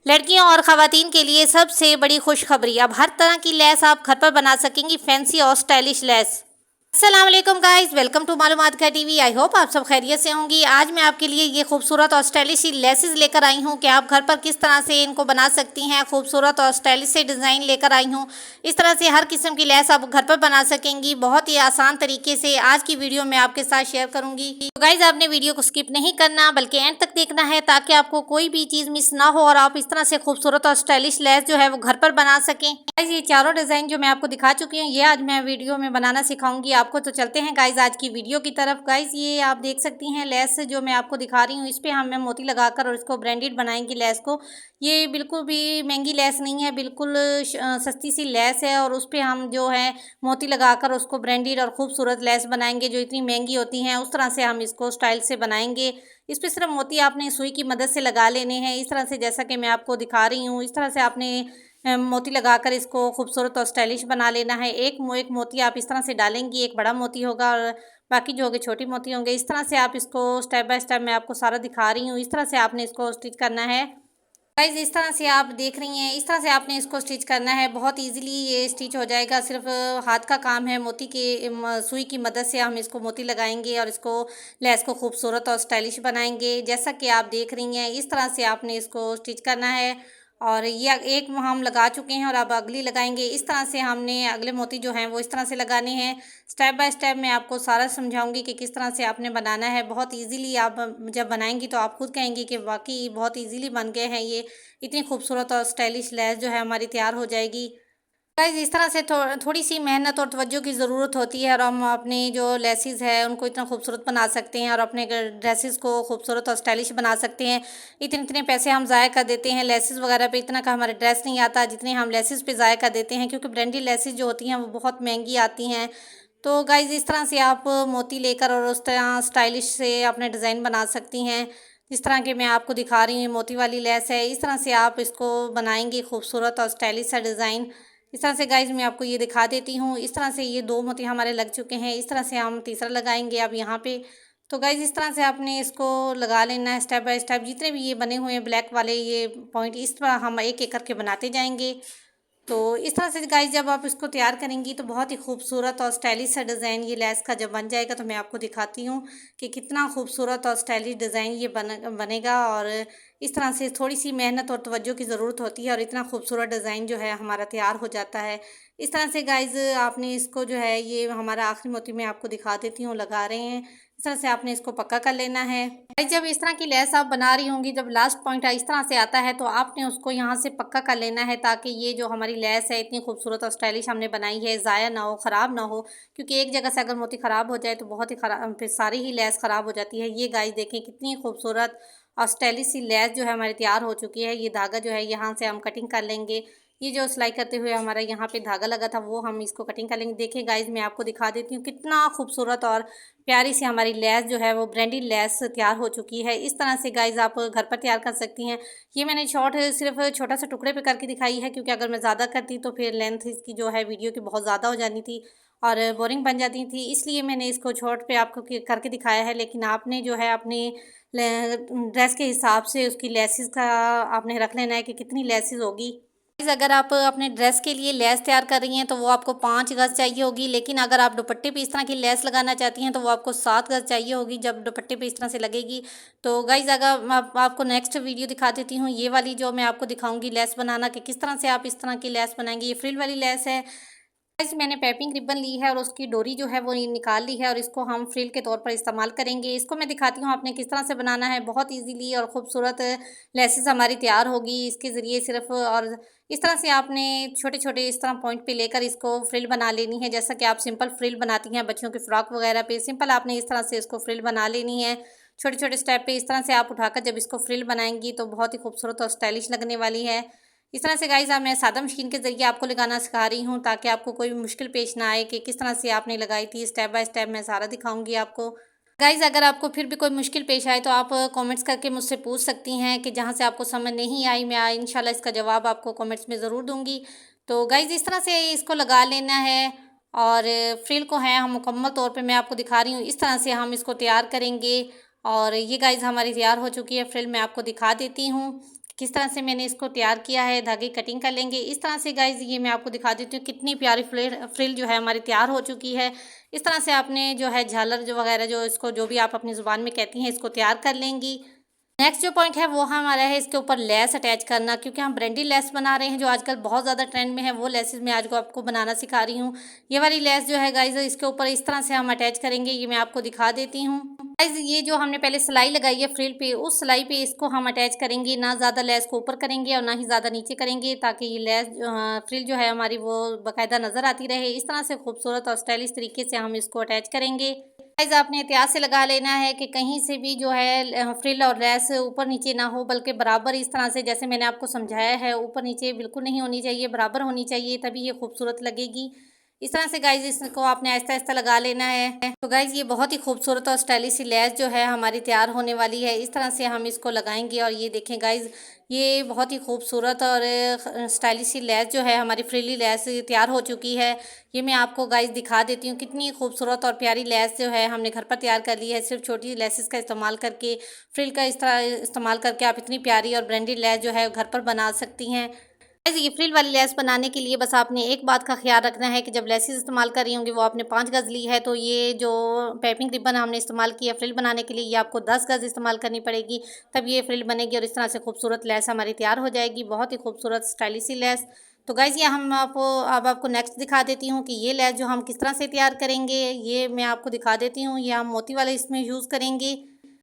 लड़कियों और ख़वातीन के लिए सबसे बड़ी खुशखबरी, अब हर तरह की लेस आप घर पर बना सकेंगी, फैंसी और स्टाइलिश लेस। अस्सलाम वालेकुम गाइस, वेलकम टू मालूमात का टीवी। आई होप आप सब खैरियत से होंगी। आज मैं आपके लिए ये खूबसूरत और स्टाइलिश लेसेस लेकर आई हूँ कि आप घर पर किस तरह से इनको बना सकती हैं। खूबसूरत और स्टाइलिश से डिज़ाइन लेकर आई हूँ। इस तरह से हर किस्म की लेस आप घर पर बना सकेंगी बहुत ही आसान तरीके से। आज की वीडियो में आपके साथ शेयर करूँगी। तो गाइज आपने वीडियो को स्किप नहीं करना बल्कि एंड तक देखना है ताकि आपको कोई भी चीज़ मिस ना हो और आप इस तरह से खूबसूरत और स्टाइलिश लेस जो है वो घर पर बना सकें। गाइज ये चारों डिज़ाइन जो मैं आपको दिखा चुकी हूँ ये आज मैं वीडियो में बनाना सिखाऊंगी आपको। तो चलते हैं गाइज आज की वीडियो की तरफ। गाइज ये आप देख सकती हैं लेस जो मैं आपको दिखा रही हूँ, इस पे हम मोती लगाकर और इसको ब्रांडेड बनाएंगे लेस को। ये बिल्कुल भी महंगी लेस नहीं है, बिल्कुल सस्ती सी लेस है और उस पर हम जो है मोती लगाकर उसको ब्रांडेड और खूबसूरत लेस बनाएंगे। जो इतनी महंगी होती हैं उस तरह से हम इसको स्टाइल से बनाएंगे। इस पर सिर्फ मोती आपने सुई की मदद से लगा लेने हैं, इस तरह से जैसा कि मैं आपको दिखा रही हूँ। इस तरह से आपने मोती लगाकर इसको खूबसूरत और स्टाइलिश बना लेना है। एक मोती आप इस तरह से डालेंगी, एक बड़ा मोती होगा और बाकी जो होंगे छोटी मोती होंगे। इस तरह से आप इसको स्टेप बाय स्टेप मैं आपको सारा दिखा रही हूँ। इस तरह से आपने इसको स्टिच करना है। गाइज इस तरह से आप देख रही हैं, इस तरह से आपने इसको स्टिच करना है। बहुत इजीली ये स्टिच हो जाएगा, सिर्फ हाथ का काम है। मोती के सुई की मदद से हम इसको मोती लगाएंगे और इसको लेस को खूबसूरत और स्टाइलिश बनाएंगे। जैसा कि आप देख रही हैं इस तरह से आपने इसको स्टिच करना है। और ये एक हम लगा चुके हैं और अब अगली लगाएंगे। इस तरह से हमने अगले मोती जो हैं वो इस तरह से लगाने हैं। स्टेप बाय स्टेप मैं आपको सारा समझाऊंगी कि किस तरह से आपने बनाना है। बहुत इजीली आप जब बनाएंगी तो आप खुद कहेंगी कि वाकई बहुत इजीली बन गए हैं ये। इतनी खूबसूरत और स्टाइलिश लेस जो है हमारी तैयार हो जाएगी। गाइज इस तरह से थोड़ी सी मेहनत और तवज्जो की ज़रूरत होती है और हम अपनी जो लेसिस है उनको इतना खूबसूरत बना सकते हैं और अपने ड्रेसेस को खूबसूरत और स्टाइलिश बना सकते हैं। इतने इतने पैसे हम ज़ाया कर देते हैं लेसिस वगैरह पे, इतना का हमारे ड्रेस नहीं आता जितने हम लेसिस पे ज़ाया कर देते हैं, क्योंकि ब्रांडेड लेसिस जो होती हैं वो बहुत महंगी आती हैं। तो गाइज इस तरह से आप मोती लेकर और उस तरह स्टाइलिश से अपने डिज़ाइन बना सकती हैं। जिस तरह के मैं आपको दिखा रही हूँ मोती वाली लेस है, इस तरह से आप इसको बनाएंगी खूबसूरत और स्टाइलिश सा डिज़ाइन। इस तरह से गाइज मैं आपको ये दिखा देती हूँ। इस तरह से ये दो मोती हमारे लग चुके हैं, इस तरह से हम तीसरा लगाएंगे अब यहाँ पे। तो गाइज इस तरह से आपने इसको लगा लेना है स्टेप बाय स्टेप। जितने भी ये बने हुए हैं ब्लैक वाले ये पॉइंट, इस तरह हम एक एक करके बनाते जाएंगे। तो इस तरह से गाइस जब आप इसको तैयार करेंगी तो बहुत ही खूबसूरत और स्टाइलिश सा डिज़ाइन ये लेस का जब बन जाएगा तो मैं आपको दिखाती हूँ कि कितना खूबसूरत और स्टाइलिश डिज़ाइन ये बनेगा। और इस तरह से थोड़ी सी मेहनत और तवज्जो की ज़रूरत होती है और इतना खूबसूरत डिज़ाइन जो है हमारा तैयार हो जाता है। इस तरह से गाइज आपने इसको जो है ये हमारा आखिरी मोती मैं आपको दिखा देती हूँ लगा रहे हैं। इस तरह से आपने इसको पक्का कर लेना है। गाइस जब इस तरह की लेस आप बना रही होंगी, जब लास्ट पॉइंट इस तरह से आता है तो आपने उसको यहाँ से पक्का कर लेना है ताकि ये जो हमारी लेस है इतनी खूबसूरत और स्टाइलिश हमने बनाई है ज़ाया ना हो, ख़राब ना हो। क्योंकि एक जगह से अगर मोती ख़राब हो जाए तो बहुत ही ख़राब, फिर सारी ही लेस ख़राब हो जाती है। ये गाइस देखें कितनी खूबसूरत और स्टाइलिश सी लेस जो है हमारी तैयार हो चुकी है। ये धागा जो है यहाँ से हम कटिंग कर लेंगे। ये जो सिलाई करते हुए हमारा यहाँ पे धागा लगा था वो हम इसको कटिंग कर लेंगे। देखिए गाइज मैं आपको दिखा देती हूँ कितना खूबसूरत और प्यारी सी हमारी लेस जो है वो ब्रांडेड लेस तैयार हो चुकी है। इस तरह से गाइज आप घर पर तैयार कर सकती हैं। ये मैंने शॉर्ट सिर्फ छोटा सा टुकड़े पे करके दिखाई है, क्योंकि अगर मैं ज़्यादा करती तो फिर लेंथ इसकी जो है वीडियो की बहुत ज़्यादा हो जानी थी और बोरिंग बन जाती थी, इसलिए मैंने इसको शॉर्ट पे आपको करके दिखाया है। लेकिन आपने जो है अपनी ड्रेस के हिसाब से उसकी लेसिस का आपने रख लेना है कि कितनी लेसिस होगी। अगर आप अपने ड्रेस के लिए लेस तैयार कर रही हैं तो वो आपको 5 गज चाहिए होगी, लेकिन अगर आप दुपट्टे पे इस तरह की लेस लगाना चाहती हैं तो वो आपको 7 गज चाहिए होगी जब दुपट्टे पे इस तरह से लगेगी। तो गाइज अगर मैं आपको नेक्स्ट वीडियो दिखा देती हूँ, ये वाली जो मैं आपको दिखाऊंगी लेस बनाना कि किस तरह से आप इस तरह की लेस बनाएंगी। ये फ्रिल वाली लेस है। गाइस मैंने पैपिंग रिबन ली है और उसकी डोरी जो है वो निकाल ली है और इसको हम फ्रिल के तौर पर इस्तेमाल करेंगे। इसको मैं दिखाती हूँ आपने किस तरह से बनाना है। बहुत इजीली और खूबसूरत लेसेस हमारी तैयार होगी इसके ज़रिए सिर्फ। और इस तरह से आपने छोटे छोटे इस तरह पॉइंट पे लेकर इसको फ्रिल बना लेनी है, जैसा कि आप सिंपल फ्रिल बनाती हैं बच्चों की फ्रॉक वगैरह पे। सिंपल आपने इस तरह से इसको फ्रिल बना लेनी है छोटे छोटे स्टेप पे। इस तरह से आप उठाकर जब इसको फ्रिल बनाएंगी तो बहुत ही खूबसूरत और स्टाइलिश लगने वाली है। इस तरह से गाइस मैं सादा मशीन के ज़रिए आपको लगाना सिखा रही हूँ ताकि आपको कोई भी मुश्किल पेश ना आए कि किस तरह से आपने लगाई थी। स्टेप बाय स्टेप मैं सारा दिखाऊंगी आपको। गाइस अगर आपको फिर भी कोई मुश्किल पेश आए तो आप कमेंट्स करके मुझसे पूछ सकती हैं कि जहाँ से आपको समझ नहीं आई, मैं इंशाल्लाह इसका जवाब आपको कमेंट्स में ज़रूर दूँगी। तो गाइस इस तरह से इसको लगा लेना है और फ्रिल को है हम मुकम्मल तौर पे मैं आपको दिखा रही हूँ इस तरह से हम इसको तैयार करेंगे। और ये गाइस हमारी तैयार हो चुकी है फ्रिल, मैं आपको दिखा देती हूँ किस तरह से मैंने इसको तैयार किया है। धागे कटिंग कर लेंगे इस तरह से गाइज़। ये मैं आपको दिखा देती हूँ कितनी प्यारी फ्रिल जो है हमारी तैयार हो चुकी है। इस तरह से आपने जो है झालर जो वगैरह जो इसको जो भी आप अपनी ज़ुबान में कहती हैं इसको तैयार कर लेंगी। नेक्स्ट जो पॉइंट है वो हमारा है इसके ऊपर लेस अटैच करना, क्योंकि हम ब्रांडी लेस बना रहे हैं जो आजकल बहुत ज़्यादा ट्रेंड में है। वो लेसेस मैं आज को आपको बनाना सिखा रही हूँ। ये वाली लेस जो है गाइज इसके ऊपर इस तरह से हम अटैच करेंगे। ये मैं आपको दिखा देती हूँ गाइज। ये जो हमने पहले सिलाई लगाई है फ्रिल पे, उस सिलाई पे इसको हम अटैच करेंगे। ना ज़्यादा लेस को ऊपर करेंगे और ना ही ज़्यादा नीचे करेंगे, ताकि ये लेस फ्रिल जो है हमारी वो बाकायदा नज़र आती रहे। इस तरह से खूबसूरत और स्टाइलिश तरीके से हम इसको अटैच करेंगे। गाइस आपने एहतियात से लगा लेना है कि कहीं से भी जो है फ्रिल और लेस ऊपर नीचे ना हो, बल्कि बराबर इस तरह से जैसे मैंने आपको समझाया है ऊपर नीचे बिल्कुल नहीं होनी चाहिए, बराबर होनी चाहिए, तभी ये खूबसूरत लगेगी। इस तरह से गाइस इसको आपने आहिस्ता आहिस्ता लगा लेना है। तो गाइस ये बहुत ही खूबसूरत और स्टाइलिश लेस जो है हमारी तैयार होने वाली है। इस तरह से हम इसको लगाएंगे और ये देखें गाइस, ये बहुत ही खूबसूरत और स्टाइलिश लेस जो है हमारी फ्रिली लेस तैयार हो चुकी है। ये मैं आपको गाइस दिखा देती हूँ कितनी खूबसूरत और प्यारी लेस जो है हमने घर पर तैयार कर ली है। सिर्फ छोटी लेसेस का इस्तेमाल करके, फ्रिल का इस तरह इस्तेमाल करके आप इतनी प्यारी और ब्रांडेड लेस जो है घर पर बना सकती हैं। गाइस ये फ्रिल वाली लेस बनाने के लिए बस आपने एक बात का ख्याल रखना है कि जब लेसेस इस्तेमाल कर रही होंगी वो आपने 5 गज़ ली है, तो ये जो पाइपिंग रिबन हमने इस्तेमाल किया फ्रिल बनाने के लिए, ये आपको 10 गज़ इस्तेमाल करनी पड़ेगी, तब ये फ्रिल बनेगी और इस तरह से खूबसूरत लेस हमारी तैयार हो जाएगी। बहुत ही खूबसूरत स्टाइलिश सी लेस। तो गाइस ये हम आपको नेक्स्ट दिखा देती हूँ कि ये लेस जो हम किस तरह से तैयार करेंगे। ये मैं आपको दिखा देती हूँ। ये हम मोती वाले इसमें यूज़ करेंगे।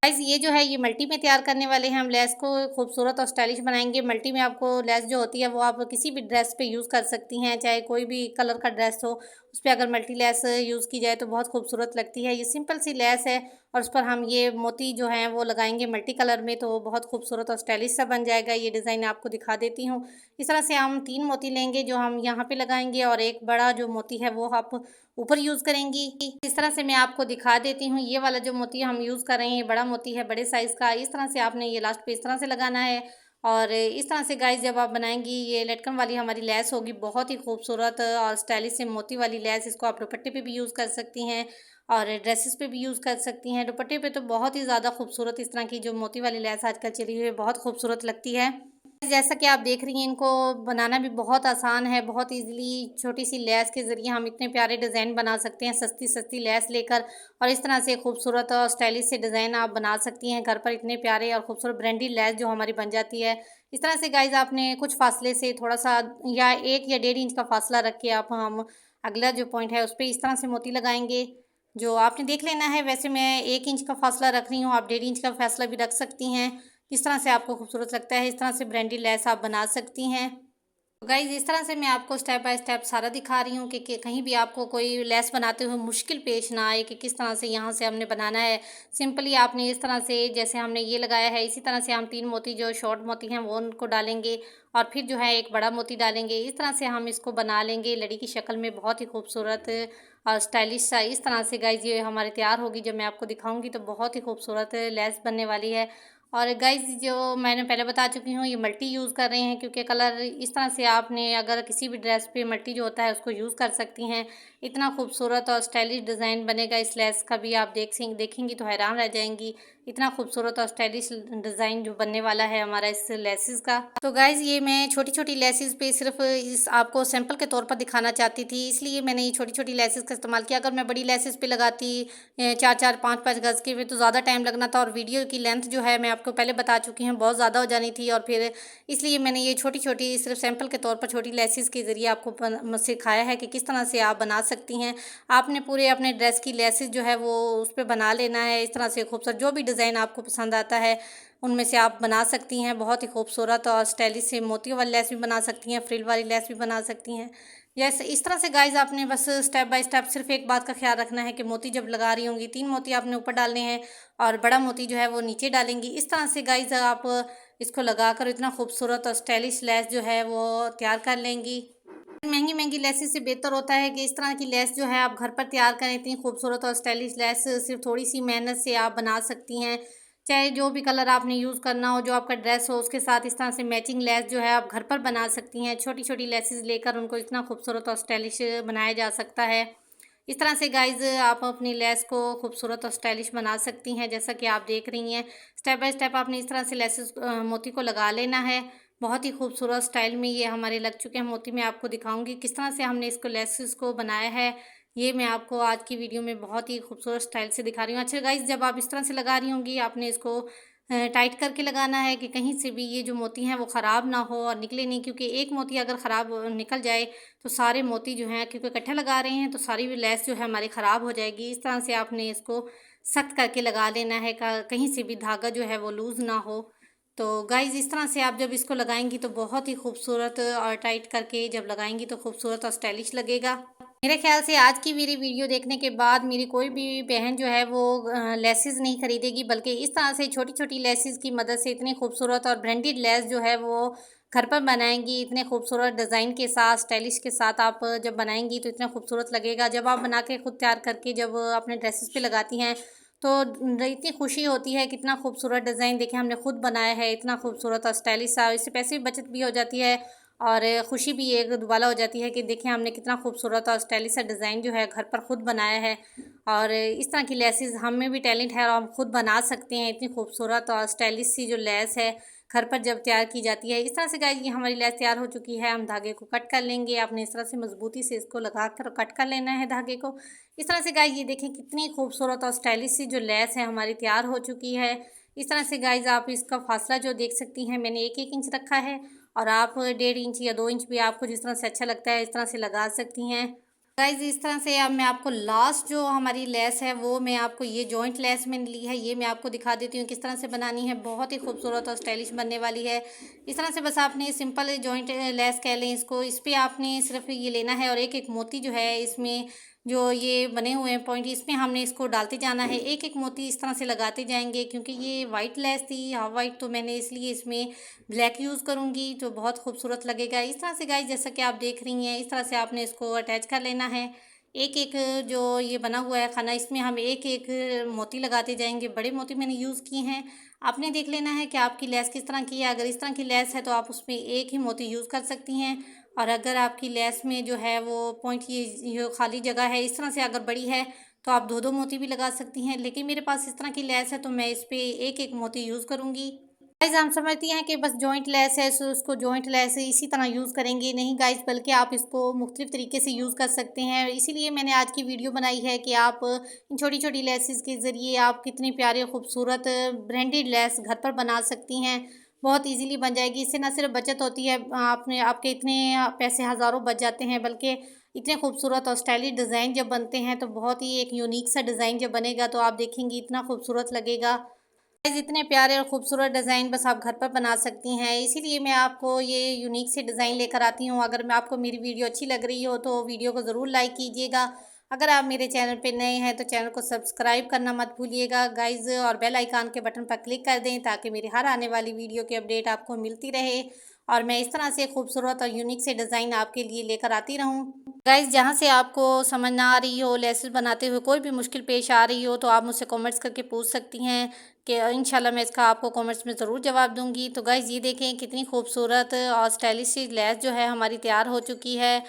गाइस ये जो है ये मल्टी में तैयार करने वाले हैं हम लेस को, खूबसूरत और स्टाइलिश बनाएंगे। मल्टी में आपको लेस जो होती है वो आप किसी भी ड्रेस पे यूज़ कर सकती हैं, चाहे कोई भी कलर का ड्रेस हो उस पर अगर मल्टी लेस यूज़ की जाए तो बहुत खूबसूरत लगती है। ये सिंपल सी लेस है और उस पर हम ये मोती जो हैं वो लगाएंगे मल्टी कलर में, तो बहुत खूबसूरत और स्टाइलिश सा बन जाएगा। ये डिज़ाइन आपको दिखा देती हूँ। इस तरह से हम 3 मोती लेंगे जो हम यहाँ पे लगाएंगे और एक बड़ा जो मोती है वो आप ऊपर यूज़ करेंगी। इस तरह से मैं आपको दिखा देती हूँ। ये वाला जो मोती हम यूज़ कर रहे हैं ये बड़ा मोती है, बड़े साइज़ का। इस तरह से आपने ये लास्ट पे इस तरह से लगाना है और इस तरह से गाइस जब आप बनाएंगी ये लटकन वाली हमारी लेस होगी, बहुत ही खूबसूरत और स्टाइलिश से मोती वाली लेस। इसको आप दुपट्टे पे भी यूज़ कर सकती हैं और ड्रेसेस पे भी यूज़ कर सकती हैं। दुपट्टे पे तो बहुत ही ज़्यादा खूबसूरत इस तरह की जो मोती वाली लेस आजकल चली हुई है बहुत खूबसूरत लगती है। जैसा कि आप देख रही हैं इनको बनाना भी बहुत आसान है। बहुत ईज़िली छोटी सी लेस के ज़रिए हम इतने प्यारे डिज़ाइन बना सकते हैं, सस्ती सस्ती लेस लेकर, और इस तरह से खूबसूरत और स्टाइलिश से डिज़ाइन आप बना सकती हैं घर पर। इतने प्यारे और खूबसूरत ब्रांडेड लेस जो हमारी बन जाती है। इस तरह से गाइज़ आपने कुछ फासले से थोड़ा-सा या 1 या 1.5 इंच का फासला रख के आप हम अगला जो पॉइंट है उस पे इस तरह से मोती लगाएँगे। जो आपने देख लेना है, वैसे मैं 1 इंच का फासला रख रही हूँ, आप 1.5 इंच का फासला भी रख सकती हैं। किस तरह से आपको खूबसूरत लगता है इस तरह से ब्रांडी लेस आप बना सकती हैं। तो गाइज़ इस तरह से मैं आपको स्टेप बाय स्टेप सारा दिखा रही हूँ कि कहीं भी आपको कोई लेस बनाते हुए मुश्किल पेश ना आए कि किस तरह से यहाँ से हमने बनाना है। सिंपली आपने इस तरह से जैसे हमने ये लगाया है इसी तरह से हम 3 मोती जो शॉर्ट मोती हैं वो उनको डालेंगे और फिर जो है एक बड़ा मोती डालेंगे। इस तरह से हम इसको बना लेंगे लड़ी की शक्ल में, बहुत ही खूबसूरत और स्टाइलिश सा। इस तरह से गाइज़ ये हमारी तैयार होगी। जब मैं आपको दिखाऊंगी तो बहुत ही खूबसूरत लेस बनने वाली है। और गाइज़ जो मैंने पहले बता चुकी हूँ ये मल्टी यूज़ कर रहे हैं, क्योंकि कलर इस तरह से आपने अगर किसी भी ड्रेस पे मल्टी जो होता है उसको यूज़ कर सकती हैं। इतना खूबसूरत और स्टाइलिश डिज़ाइन बनेगा इस लेस का भी, आप देखेंगी तो हैरान रह जाएंगी। इतना खूबसूरत और स्टाइलिश डिज़ाइन जो बनने वाला है हमारा इस लेसिस का। तो गाइज़ ये मैं छोटी छोटी लेसिस पे सिर्फ इस आपको सैंपल के तौर पर दिखाना चाहती थी, इसलिए मैंने ये छोटी छोटी लेसिस का इस्तेमाल किया। अगर मैं बड़ी लेसिस पे लगाती 4-4 5-5 गज़ के भी तो ज़्यादा टाइम लगना था और वीडियो की लेंथ जो है मैं आपको पहले बता चुकी हूँ बहुत ज़्यादा हो जानी थी, और फिर इसलिए मैंने ये छोटी छोटी सिर्फ सैंपल के तौर पर छोटी लेसिस के ज़रिए आपको सिखाया है कि किस तरह से आप बना सकती हैं। आपने पूरे अपने ड्रेस की लेसिस जो है वो उस पर बना लेना है इस तरह से खूबसूरत, जो भी डिज़ाइन आपको पसंद आता है उनमें से आप बना सकती हैं। बहुत ही खूबसूरत और स्टाइलिश से मोतियों वाली लेस भी बना सकती हैं, फ्रिल वाली लेस भी बना सकती हैं। जैसे इस तरह से गाइज़ आपने बस स्टेप बाय स्टेप सिर्फ एक बात का ख्याल रखना है कि मोती जब लगा रही होंगी 3 मोती आपने ऊपर डालने हैं और बड़ा मोती जो है वो नीचे डालेंगी। इस तरह से गाइज़ आप इसको लगाकर इतना खूबसूरत और स्टाइलिश लेस जो है वो तैयार कर लेंगी। महंगी महंगी लेसेस से बेहतर होता है कि इस तरह की लेस जो है आप घर पर तैयार करें। इतनी खूबसूरत और स्टाइलिश लेस सिर्फ थोड़ी सी मेहनत से आप बना सकती हैं। चाहे जो भी कलर आपने यूज़ करना हो, जो आपका ड्रेस हो, उसके साथ इस तरह से मैचिंग लेस जो है आप घर पर बना सकती हैं। छोटी छोटी लेसेस लेकर उनको इतना खूबसूरत और स्टाइलिश बनाया जा सकता है। इस तरह से गाइज़ आप अपनी लेस को खूबसूरत और स्टाइलिश बना सकती हैं। जैसा कि आप देख रही हैं, स्टेप बाय स्टेप आपने इस तरह से लेसेस मोती को लगा लेना है। बहुत ही खूबसूरत स्टाइल में ये हमारे लग चुके हैं मोती। मैं आपको दिखाऊंगी किस तरह से हमने इसको लेसेस को बनाया है। ये मैं आपको आज की वीडियो में बहुत ही खूबसूरत स्टाइल से दिखा रही हूँ। अच्छा गाइज़, जब आप इस तरह से लगा रही होंगी, आपने इसको टाइट करके लगाना है कि कहीं से भी ये जो मोती हैं वो ख़राब ना हो और निकले नहीं, क्योंकि एक मोती अगर ख़राब निकल जाए तो सारे मोती जो हैं, क्योंकि इकट्ठे लगा रहे हैं तो सारी लेस जो है हमारी ख़राब हो जाएगी। इस तरह से आपने इसको सख्त करके लगा लेना है, कहीं से भी धागा जो है वो लूज़ ना हो। तो गाइज़ इस तरह से आप जब इसको लगाएंगी तो बहुत ही खूबसूरत, और टाइट करके जब लगाएंगी तो खूबसूरत और स्टाइलिश लगेगा। मेरे ख्याल से आज की मेरी वीडियो देखने के बाद मेरी कोई भी बहन जो है वो लेसेस नहीं खरीदेगी, बल्कि इस तरह से छोटी छोटी लेसेस की मदद से इतनी खूबसूरत और ब्रांडेड लेस जो है वो घर पर बनाएंगी। इतने खूबसूरत डिज़ाइन के साथ, स्टाइलिश के साथ आप जब बनाएंगी तो इतना खूबसूरत लगेगा। जब आप बना के खुद तैयार करके जब अपने ड्रेसेस पे लगाती हैं तो इतनी खुशी होती है। कितना खूबसूरत डिज़ाइन देखें हमने खुद बनाया है, इतना खूबसूरत और स्टाइलिश सा। इससे पैसे की बचत भी हो जाती है और खुशी भी एक दुबाला हो जाती है कि देखें हमने कितना खूबसूरत और स्टाइलिश सा डिज़ाइन जो है घर पर खुद बनाया है। और इस तरह की लेसेस हम में भी टैलेंट है और हम खुद बना सकते हैं। इतनी खूबसूरत और स्टाइलिश सी जो लेस है घर पर जब तैयार की जाती है। इस तरह से गाइस ये हमारी लेस तैयार हो चुकी है। हम धागे को कट कर लेंगे। आपने इस तरह से मजबूती से इसको लगा कर कट कर लेना है धागे को। इस तरह से गाइस ये देखें कितनी खूबसूरत और स्टाइलिश सी जो लेस है हमारी तैयार हो चुकी है। इस तरह से गाइस आप इसका फासला जो देख सकती हैं, मैंने 1-1 इंच रखा है और आप 1.5 इंच या 2 इंच भी आपको जिस तरह से अच्छा लगता है इस तरह से लगा सकती हैं। गाइज इस तरह से अब मैं आपको लास्ट जो हमारी लेस है वो मैं आपको, ये जॉइंट लेस मैंने ली है, ये मैं आपको दिखा देती हूँ किस तरह से बनानी है। बहुत ही खूबसूरत और स्टाइलिश बनने वाली है। इस तरह से बस आपने सिंपल जॉइंट लेस कह लें इसको, इस पर आपने सिर्फ ये लेना है और एक एक मोती जो है इसमें जो ये बने हुए हैं पॉइंट, इसमें हमने इसको डालते जाना है। एक एक मोती इस तरह से लगाते जाएंगे। क्योंकि ये वाइट लेस थी, हाफ वाइट, तो मैंने इसलिए इसमें ब्लैक यूज़ करूँगी तो बहुत खूबसूरत लगेगा। इस तरह से गाइस जैसा कि आप देख रही हैं, इस तरह से आपने इसको अटैच कर लेना है। एक एक जो ये बना हुआ है खाना, इसमें हम एक एक मोती लगाते जाएंगे। बड़े मोती मैंने यूज़ किए हैं। आपने देख लेना है कि आपकी लेस किस तरह की है। अगर इस तरह की लेस है तो आप उसमें एक ही मोती यूज़ कर सकती हैं। और अगर आपकी लेस में जो है वो पॉइंट, ये खाली जगह है, इस तरह से अगर बड़ी है तो आप 2-2 मोती भी लगा सकती हैं। लेकिन मेरे पास इस तरह की लेस है तो मैं इस पर एक एक मोती यूज़ करूँगी। गाइस हम समझती हैं कि बस जॉइंट लेस है सो उसको जॉइंट लेस इसी तरह यूज़ करेंगे, नहीं गाइस, बल्कि आप इसको मुख्तलिफ तरीके से यूज़ कर सकते हैं। इसीलिए मैंने आज की वीडियो बनाई है कि आप इन छोटी छोटी लेसेस के ज़रिए आप कितनी प्यारे खूबसूरत ब्रांडेड लेस घर पर बना सकती हैं। बहुत इजीली बन जाएगी। इससे न सिर्फ बचत होती है, आपने आपके इतने पैसे हज़ारों बच जाते हैं, बल्कि इतने खूबसूरत और स्टाइलिश डिज़ाइन जब बनते हैं तो बहुत ही एक यूनिक सा डिज़ाइन जब बनेगा तो आप देखेंगी इतना खूबसूरत लगेगा। गाइस इतने प्यारे और खूबसूरत डिज़ाइन बस आप घर पर बना सकती हैं। इसीलिए मैं आपको ये यूनिक से डिज़ाइन लेकर आती हूँ। अगर मैं आपको मेरी वीडियो अच्छी लग रही हो तो वीडियो को ज़रूर लाइक कीजिएगा। अगर आप मेरे चैनल पे नए हैं तो चैनल को सब्सक्राइब करना मत भूलिएगा गाइस, और बेल आइकन के बटन पर क्लिक कर दें ताकि मेरी हर आने वाली वीडियो की अपडेट आपको मिलती रहे और मैं इस तरह से खूबसूरत और यूनिक से डिज़ाइन आपके लिए लेकर आती रहूँ। गाइस जहाँ से आपको समझ ना आ रही हो, लेसेस बनाते हुए कोई भी मुश्किल पेश आ रही हो, तो आप मुझसे कमेंट्स करके पूछ सकती हैं कि इंशाल्लाह मैं इसका आपको कमेंट्स में ज़रूर जवाब दूंगी। तो गाइस ये देखें कितनी खूबसूरत और स्टाइलिश सी लेस जो है हमारी तैयार हो चुकी है।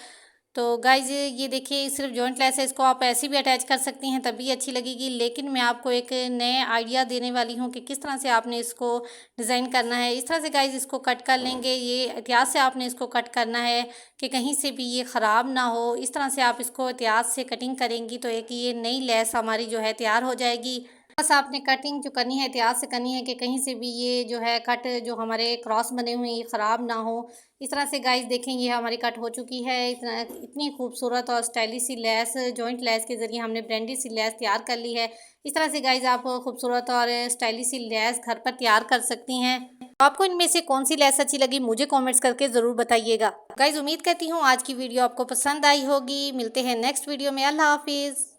तो गाइस ये देखिए सिर्फ जॉइंट लेस है, इसको आप ऐसे भी अटैच कर सकती हैं तभी अच्छी लगेगी। लेकिन मैं आपको एक नए आइडिया देने वाली हूँ कि किस तरह से आपने इसको डिज़ाइन करना है। इस तरह से गाइस इसको कट कर लेंगे। ये एहतियात से आपने इसको कट करना है कि कहीं से भी ये ख़राब ना हो। इस तरह से आप इसको एहतियात से कटिंग करेंगी तो एक ये नई लेस हमारी जो है तैयार हो जाएगी। बस आपने कटिंग जो करनी है एहतियात से करनी है कि कहीं से भी ये जो है कट जो हमारे क्रॉस बने हुए हैं ये ख़राब ना हो। इस तरह से गाइस देखें ये हमारी कट हो चुकी है। इतनी खूबसूरत और स्टाइलिश सी लेस, जॉइंट लेस के ज़रिए हमने ब्रांडेड सी लेस तैयार कर ली है। इस तरह से गाइस आप खूबसूरत और स्टाइलिश सी लेस घर पर तैयार कर सकती हैं। आपको इनमें से कौन सी लेस अच्छी लगी मुझे कमेंट्स करके ज़रूर बताइएगा। गाइस उम्मीद करती हूँ आज की वीडियो आपको पसंद आई होगी। मिलते हैं नेक्स्ट वीडियो में। अल्लाह हाफिज़।